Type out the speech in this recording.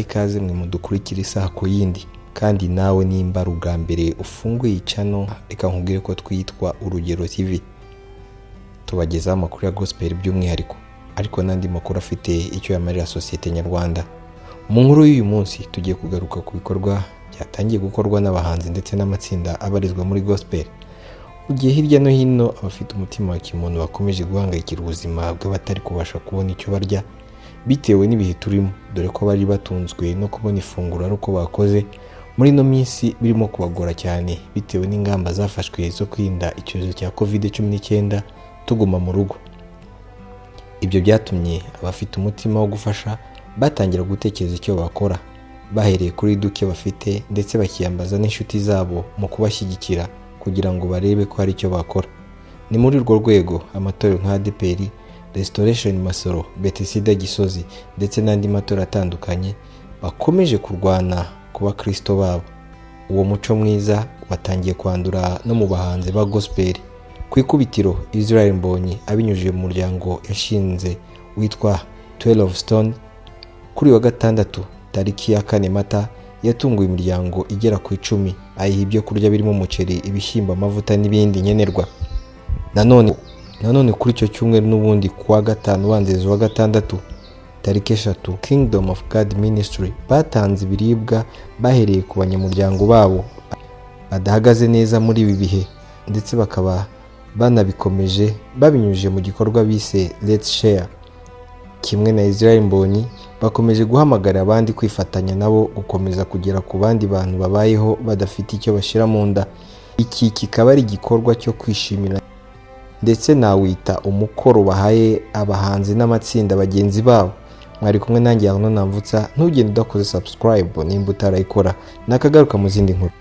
mbaye ikaze mwe mudukurikira isaha ku yindi, kandi nawe nimba ari ubwa mbere ufunguye channel reka nkubwire ko twitwa Urugero TV, tubagezaho amakuru ya gospel by'umwihariko ariko n'andi makuru afite icyo yamarira sosiyete nyarwanda. Mu nkuru y'uyu munsi tugiye kugaruka ku bikorwa byatangiye gukorwa n'abahanzi ndetse n'amatsinda abarizwa muri gospel, mu gihe hirya no hino abafite umutima wa kimuntu bakomeje guhangayikira ubuzima bw'abatari kubasha kubona icyo barya bitewe n'ibihe turimo, dore ko bari batunzwe no kubona ifunguro ari uko bakoze muri ino minsi birimo kubagora cyane bitewe n'ingamba zafashwe zo kwirinda icyorezo cya COVID-19 tuguma mu rugo. Ibyo byatumye abafite umutima wo gufasha batangira gutekereza icyo bakora, bahereye kuri duke bafite ndetse bakiyambaza n'inshuti zabo mu kubashyigikira kugira ngo barebe ko hari icyo bakora. Ni muri urwo rwego amatorero nka ADPR, Restoration Masoro, Betesida Gisozi ndetse n'andi matorero atandukanye bakomeje kurwana ku bakristo babo. Uwo muco mwiza watangiye kwandura no mu bahanzi ba gospel. Ku ikubitiro Israel Mbonyi abinyujije mu muryango yashinze witwa 12 Stone, kuri wa gatandatu tariki ya 4 Mata yatunguye imiryango igera ku 10 ayiha ibyo kurya birimo umuceri, ibishyimbo, amavuta n'ibindi nkenerwa. Nanone kuri icyo cyumweru n'ubundi kuwa gatanu banzeza wa gatandatu tariki 3 Kingdom of God Ministry batanze ibiribwa bahereye ku banyamuryango babo badahagaze neza muri ibi bihe, ndetse bakaba banabikomeje babinyujije mu gikorwa bise Let's Share. Kimwe na Israel Mbonyi bakomeje guhamagara abandi kwifatanya nabo gukomeza kugera ku bandi bantu babayeho badafite icyo bashira mu nda. Iki kikaba ari igikorwa cyo kwishimira ndetse nawita umukoro bahaye abahanzi n'amatsinda bagenzi babo. Mwari kumwe nanjye Arno Namvutsa, ntugende udakoze subscribe nimba utarayikora, nakagaruka mu zindi nkuru.